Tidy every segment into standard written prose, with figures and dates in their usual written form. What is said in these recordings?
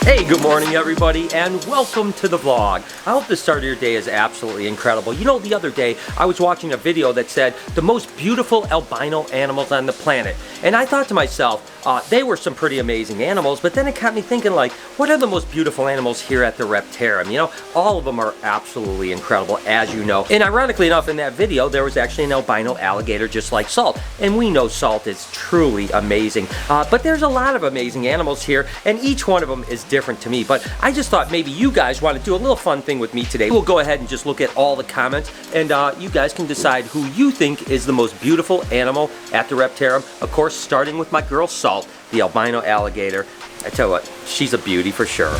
Hey, good morning everybody, and welcome to the vlog. I hope the start of your day is absolutely incredible. You know, the other day I was watching a video that said the most beautiful albino animals on the planet, and I thought to myself, they were some pretty amazing animals, but then it got me thinking, like, what are the most beautiful animals here at the Reptarium? You know, all of them are absolutely incredible, as you know. And ironically enough, in that video, there was actually an albino alligator just like Salt, and we know Salt is truly amazing. But there's a lot of amazing animals here, and each one of them is different to me. But I just thought maybe you guys want to do a little fun thing with me today. We'll go ahead and just look at all the comments, and you guys can decide who you think is the most beautiful animal at the Reptarium. Of course, starting with my girl Salt, the albino alligator. I tell you what, she's a beauty for sure.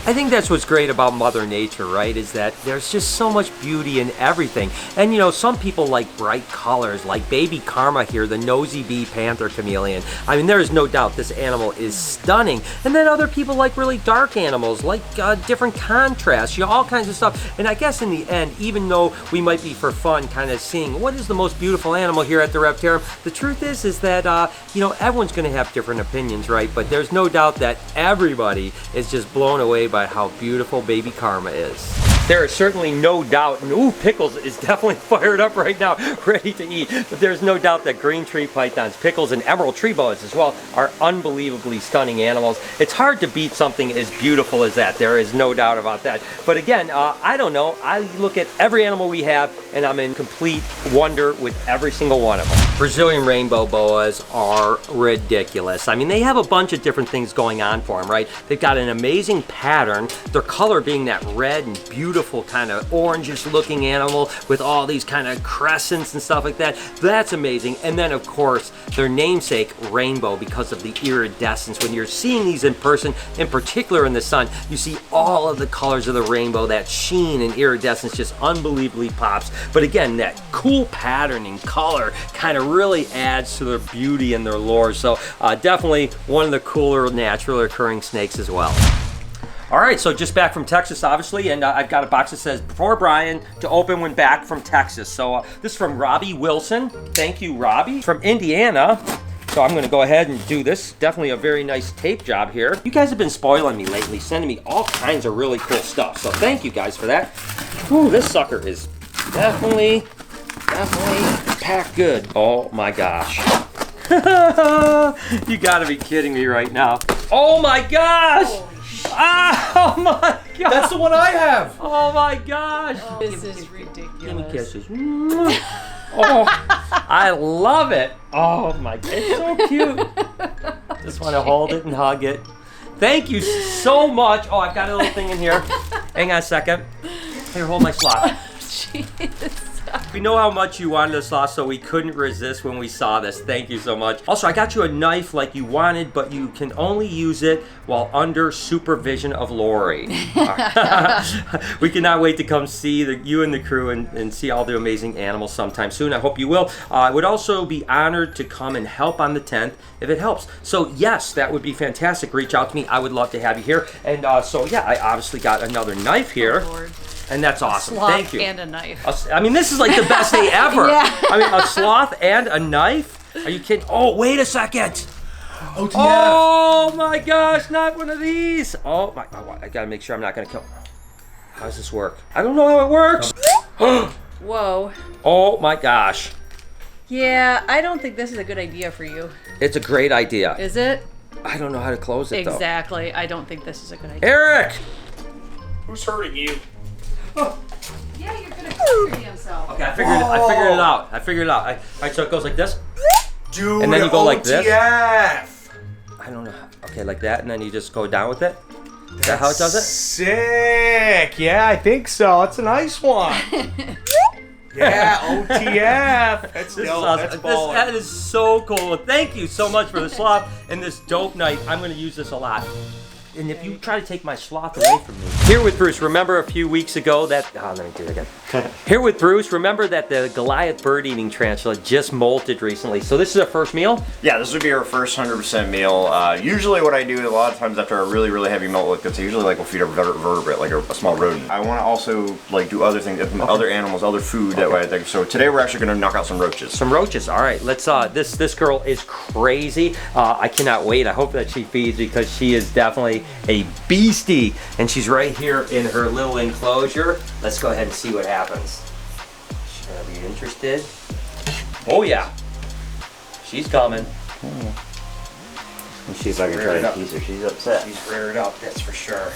I think that's what's great about Mother Nature, right? Is that there's just so much beauty in everything. And you know, some people like bright colors, like baby Karma here, the nosy bee panther chameleon. I mean, there is no doubt this animal is stunning. And then other people like really dark animals, like different contrasts, you know, all kinds of stuff. And I guess in the end, even though we might be for fun kind of seeing what is the most beautiful animal here at the Reptarium, the truth is that, you know, everyone's going to have different opinions, right? But there's no doubt that everybody is just blown away by how beautiful baby Karma is. There is certainly no doubt, and ooh, Pickles is definitely fired up right now, ready to eat. But there's no doubt that green tree pythons, Pickles, and emerald tree boas as well are unbelievably stunning animals. It's hard to beat something as beautiful as that. There is no doubt about that. But again, I don't know. I look at every animal we have, and I'm in complete wonder with every single one of them. Brazilian rainbow boas are ridiculous. I mean, they have a bunch of different things going on for them, right? They've got an amazing pattern. Their color being that red and beautiful kind of orangish looking animal with all these kind of crescents and stuff like that. That's amazing. And then of course their namesake, rainbow, because of the iridescence. When you're seeing these in person, in particular in the sun, you see all of the colors of the rainbow. That sheen and iridescence just unbelievably pops. But again, that cool pattern and color kind of really adds to their beauty and their lore. So definitely one of the cooler naturally occurring snakes as well. All right, so just back from Texas, obviously, and I've got a box that says, "For Brian to open when back from Texas." So this is from Robbie Wilson. Thank you, Robbie. From Indiana. So I'm gonna go ahead and do this. Definitely a very nice tape job here. You guys have been spoiling me lately, sending me all kinds of really cool stuff. So thank you guys for that. Ooh, this sucker is definitely packed good. Oh my gosh. You gotta be kidding me right now. Oh my gosh! Oh my god! That's the one I have! Oh my gosh! Oh, this is ridiculous. Give me kisses. Oh, I love it. Oh my god, it's so cute. Just want to hold it and hug it. Thank you so much. Oh, I've got a little thing in here. Hang on a second. Here, hold my sloth. Jeez. We know how much you wanted a sloth, so we couldn't resist when we saw this. Thank you so much. Also, I got you a knife like you wanted, but you can only use it while under supervision of Lori. We cannot wait to come see you and the crew and see all the amazing animals sometime soon. I hope you will. I would also be honored to come and help on the 10th if it helps. So yes, that would be fantastic. Reach out to me. I would love to have you here. And so yeah, I obviously got another knife here. Oh, Lord. And that's awesome. Thank you. And a knife. I mean, this is like the best day ever. Yeah. I mean, a sloth and a knife? Are you kidding? Oh, wait a second. OTF. Oh my gosh, not one of these. Oh my, I gotta make sure I'm not gonna kill. How does this work? I don't know how it works. Whoa. Oh my gosh. Yeah, I don't think this is a good idea for you. It's a great idea. Is it? I don't know how to close it though. Exactly. I don't think this is a good idea. Eric! Who's hurting you? Yeah, you're gonna hurt yourself. Okay, I figured it out. I figured it out. All right, so it goes like this. Dude, And then you go like this? OTF. I don't know. Okay, like that, and then you just go down with it. Is that how it does it? Sick. Yeah, I think so. That's a nice one. Yeah, OTF. That's dope. Awesome. That's baller. That is so cool. Thank you so much for the sloth and this dope knife. I'm going to use this a lot. And if you try to take my sloth away from me. Here with Bruce, remember a few weeks ago that, let me do it again. Here with Bruce, remember that the Goliath bird-eating tarantula just molted recently. So this is our first meal? Yeah, this would be our first 100% meal. Usually what I do a lot of times after a really, really heavy molt like this, I usually will feed a vertebrate, like a small rodent. I want to also do other things, other animals, other food that way I think. So today we're actually going to knock out some roaches. Some roaches, all right. Let's, this girl is crazy. I cannot wait. I hope that she feeds because she is definitely a beastie. And she's right here in her little enclosure. Let's go ahead and see what happens. She's gonna be interested. Oh yeah, she's coming. Let me see if I can try to tease her. She's upset. She's reared up, that's for sure.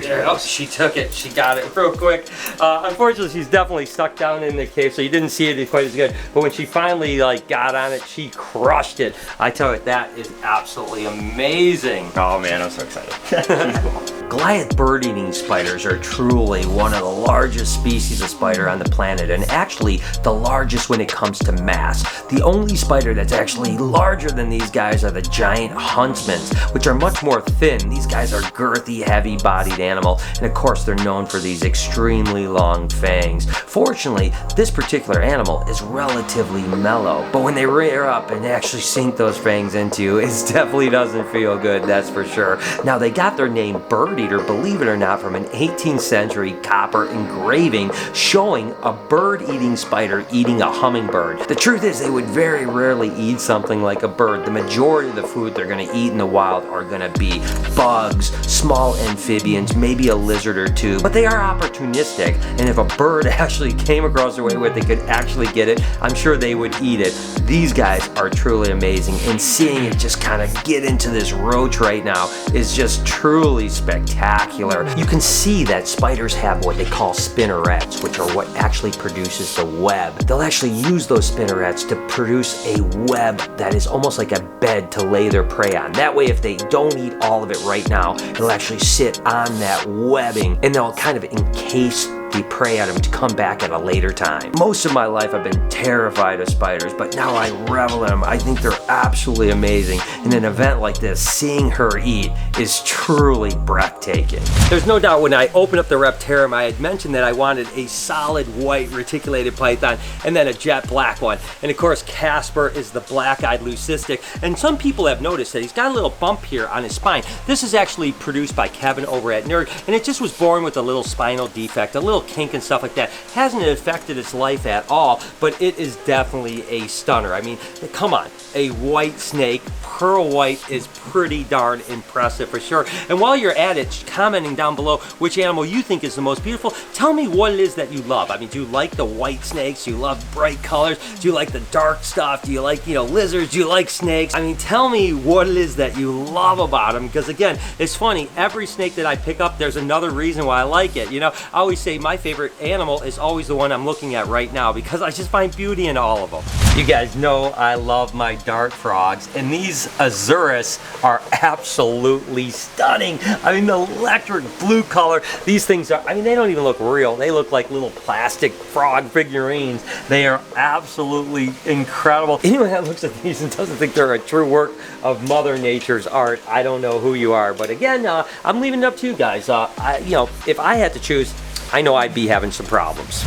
Yeah, oh, she took it. She got it real quick. Unfortunately, she's definitely stuck down in the cave, so you didn't see it quite as good. But when she finally got on it, she crushed it. I tell you, that is absolutely amazing. Oh man, I'm so excited. Goliath bird-eating spiders are truly one of the largest species of spider on the planet, and actually the largest when it comes to mass. The only spider that's actually larger than these guys are the giant huntsmans, which are much more thin. These guys are girthy, heavy-bodied animal, and of course they're known for these extremely long fangs. Fortunately, this particular animal is relatively mellow, but when they rear up and actually sink those fangs into you, it definitely doesn't feel good, that's for sure. Now, they got their name bird eater, believe it or not, from an 18th century copper engraving showing a bird-eating spider eating a hummingbird. The truth is, they would very rarely eat something like a bird. The majority of the food they're going to eat in the wild are going to be bugs, small amphibians, maybe a lizard or two, but they are opportunistic, and if a bird actually came across their way where they could actually get it, I'm sure they would eat it. These guys are truly amazing, and seeing it just kind of get into this roach right now is just truly spectacular. You can see that spiders have what they call spinnerets, which are what actually produces the web. They'll actually use those spinnerets to produce a web that is almost like a bed to lay their prey on. That way, if they don't eat all of it right now, it'll actually sit on that webbing, and they'll kind of encase the prey at them to come back at a later time. Most of my life I've been terrified of spiders, but now I revel in them. I think they're absolutely amazing. In an event like this, seeing her eat is truly breathtaking. There's no doubt when I opened up the Reptarium, I had mentioned that I wanted a solid white reticulated python and then a jet black one. And of course, Casper is the black-eyed leucistic. And some people have noticed that he's got a little bump here on his spine. This is actually produced by Kevin over at Nerd, and it just was born with a little spinal defect, a little kink and stuff like that. Hasn't affected its life at all, but it is definitely a stunner. I mean, come on, a white snake, pearl white, is pretty darn impressive for sure. And while you're at it, commenting down below which animal you think is the most beautiful, tell me what it is that you love. I mean, do you like the white snakes? Do you love bright colors? Do you like the dark stuff? Do you like, lizards? Do you like snakes? I mean, tell me what it is that you love about them, because again, it's funny, every snake that I pick up, there's another reason why I like it. I always say my favorite animal is always the one I'm looking at right now, because I just find beauty in all of them. You guys know I love my dart frogs, and these Azuris are absolutely stunning. I mean, the electric blue color, these things are, I mean, they don't even look real. They look like little plastic frog figurines. They are absolutely incredible. Anyone that looks at these and doesn't think they're a true work of Mother Nature's art, I don't know who you are. But again, I'm leaving it up to you guys. If I had to choose, I know I'd be having some problems.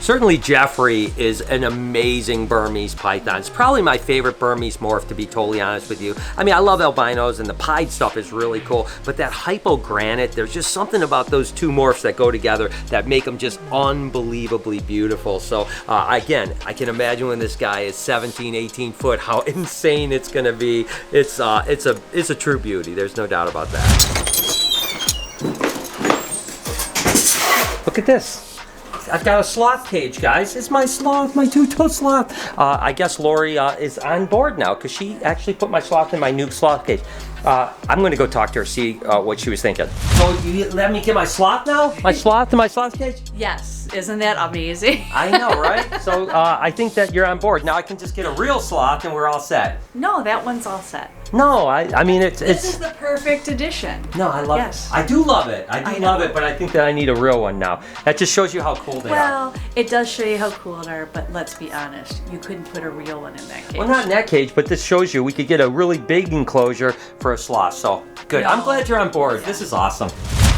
Certainly Jeffrey is an amazing Burmese python. It's probably my favorite Burmese morph, to be totally honest with you. I mean, I love albinos and the pied stuff is really cool, but that hypogranite, there's just something about those two morphs that go together that make them just unbelievably beautiful. So again, I can imagine when this guy is 17, 18 foot, how insane it's gonna be. It's a true beauty. There's no doubt about that. Look at this. I've got a sloth cage, guys. It's my sloth, my two-toed sloth. I guess Lori is on board now because she actually put my sloth in my new sloth cage. I'm gonna go talk to her, see what she was thinking. So you let me get my sloth now? My sloth in my sloth cage? Yes, isn't that amazing? I know, right? So I think that you're on board. Now I can just get a real sloth and we're all set. No, that one's all set. No, I mean This is the perfect addition. No, I love it. I do love it. I do love it, but I think that I need a real one now. That just shows you how cool they are. Well, it does show you how cool they are, but let's be honest, you couldn't put a real one in that cage. Well, not in that cage, but this shows you we could get a really big enclosure for a sloth. So good. No. I'm glad you're on board. Yeah. This is awesome.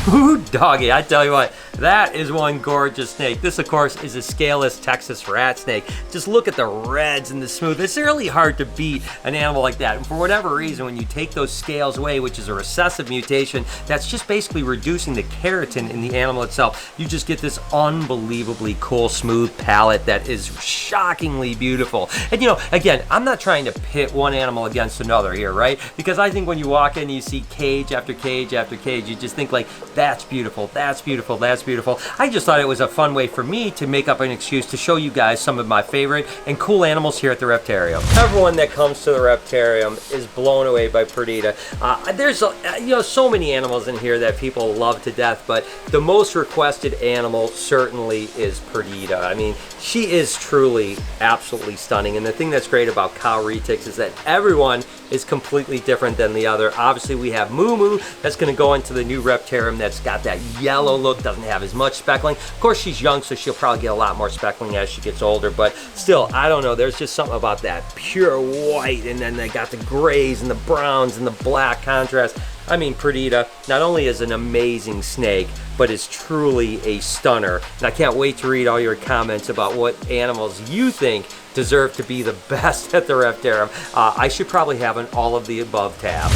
Ooh, doggy, I tell you what, that is one gorgeous snake. This, of course, is a scaleless Texas rat snake. Just look at the reds and the smooth. It's really hard to beat an animal like that. And for whatever reason, when you take those scales away, which is a recessive mutation, that's just basically reducing the keratin in the animal itself. You just get this unbelievably cool, smooth palate that is shockingly beautiful. And you know, again, I'm not trying to pit one animal against another here, right? Because I think when you walk in, you see cage after cage after cage, you just think like, that's beautiful, that's beautiful, that's beautiful. I just thought it was a fun way for me to make up an excuse to show you guys some of my favorite and cool animals here at the Reptarium. Everyone that comes to the Reptarium is blown away by Perdita. There's you know, so many animals in here that people love to death, but the most requested animal certainly is Perdita. I mean, she is truly absolutely stunning, and the thing that's great about cow retics is that everyone is completely different than the other. Obviously, we have Moo Moo that's going to go into the new Reptarium that's got that yellow look, doesn't have as much speckling. Of course, she's young, so she'll probably get a lot more speckling as she gets older, but still, I don't know, there's just something about that pure white, and then they got the grays and the browns and the black contrast. I mean, Perdita not only is an amazing snake, but is truly a stunner. And I can't wait to read all your comments about what animals you think deserve to be the best at the Reptarium. I should probably have an all of the above tab.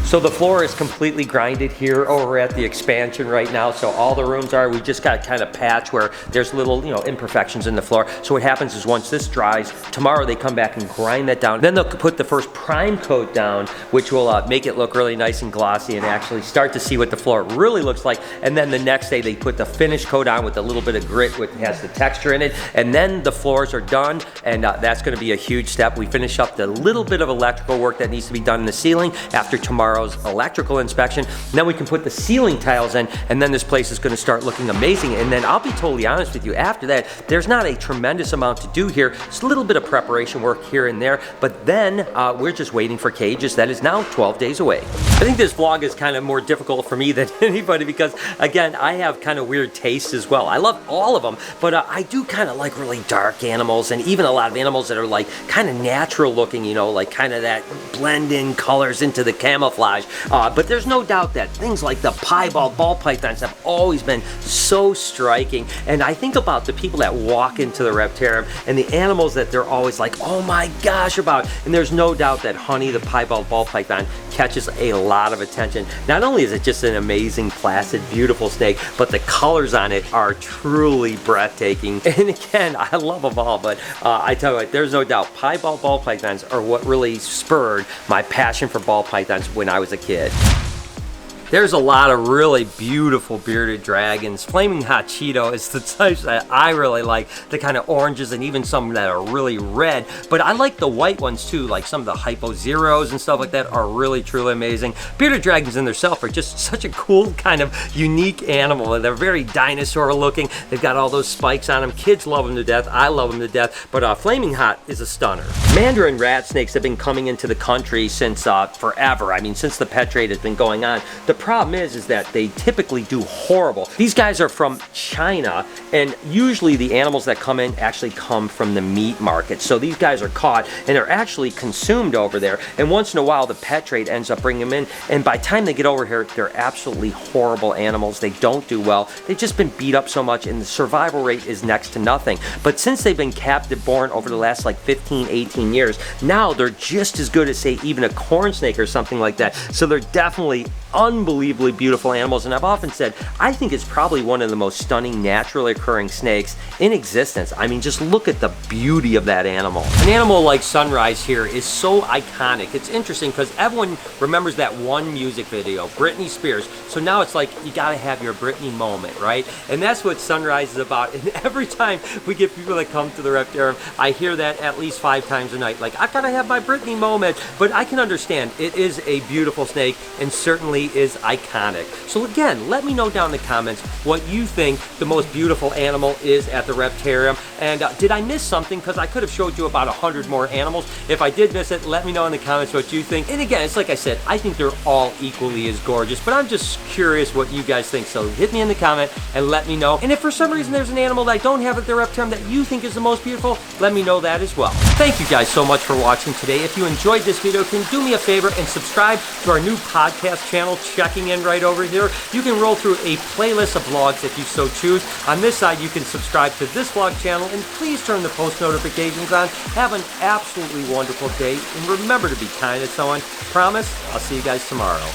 So the floor is completely grinded here over at the expansion right now. So all the rooms are, we just got kind of patch where there's little, you know, imperfections in the floor. So what happens is once this dries, tomorrow they come back and grind that down. Then they'll put the first prime coat down, which will make it look really nice and glossy and actually start to see what the floor really looks like. And then the next day they put the finish coat on with a little bit of grit, which has the texture in it. And then the floors are done, and that's gonna be a huge step. We finish up the little bit of electrical work that needs to be done in the ceiling after tomorrow's electrical inspection. And then we can put the ceiling tiles in, and then this place is going to start looking amazing. And then I'll be totally honest with you, after that, there's not a tremendous amount to do here. It's a little bit of preparation work here and there, but then we're just waiting for cages. That is now 12 days away. I think this vlog is kind of more difficult for me than anybody because, again, I have kind of weird tastes as well. I love all of them, but I do kind of like really dark animals, and even a lot of animals that are like kind of natural looking, you know, like kind of that blend in colors into the camouflage. But there's no doubt that things like the piebald ball pythons have always been so striking. And I think about the people that walk into the Reptarium and the animals that they're always like, oh my gosh, about. And there's no doubt that Honey, the piebald ball python, catches a lot of attention. Not only is it just an amazing, placid, beautiful snake, but the colors on it are truly breathtaking. And again, I love them all, but I tell you what, there's no doubt piebald ball pythons are what really spurred my passion for ball pythons when I was a kid. There's a lot of really beautiful bearded dragons. Flaming Hot Cheeto is the types that I really like, the kind of oranges and even some that are really red. But I like the white ones too, like some of the Hypo Zeros and stuff like that are really truly amazing. Bearded dragons in themselves are just such a cool kind of unique animal. They're very dinosaur looking. They've got all those spikes on them. Kids love them to death. I love them to death. But Flaming Hot is a stunner. Mandarin rat snakes have been coming into the country since forever. I mean, since the pet trade has been going on. The problem is that they typically do horrible. These guys are from China, and usually the animals that come in actually come from the meat market. So these guys are caught and they're actually consumed over there. And once in a while, the pet trade ends up bringing them in. And by the time they get over here, they're absolutely horrible animals. They don't do well. They've just been beat up so much, and the survival rate is next to nothing. But since they've been captive born over the last like 15, 18 years, now they're just as good as, say, even a corn snake or something like that. So they're definitely unbelievable unbelievably beautiful animals, and I've often said, I think it's probably one of the most stunning naturally occurring snakes in existence. I mean, just look at the beauty of that animal. An animal like Sunrise here is so iconic. It's interesting because everyone remembers that one music video, Britney Spears. So now it's like, you gotta have your Britney moment, right? And that's what Sunrise is about. And every time we get people that come to the Reptarium, I hear that at least 5 times a night. Like, I gotta have my Britney moment. But I can understand, it is a beautiful snake and certainly is iconic. So again, let me know down in the comments what you think the most beautiful animal is at the Reptarium. And did I miss something? Because I could have showed you about 100 more animals. If I did miss it, let me know in the comments what you think. And again, it's like I said, I think they're all equally as gorgeous, but I'm just curious what you guys think. So hit me in the comment and let me know. And if for some reason there's an animal that I don't have at the Reptarium that you think is the most beautiful, let me know that as well. Thank you guys so much for watching today. If you enjoyed this video, can you do me a favor and subscribe to our new podcast channel, checking in right over here. You can roll through a playlist of vlogs if you so choose. On this side, you can subscribe to this vlog channel, and please turn the post notifications on. Have an absolutely wonderful day, and remember to be kind to someone. Promise, I'll see you guys tomorrow.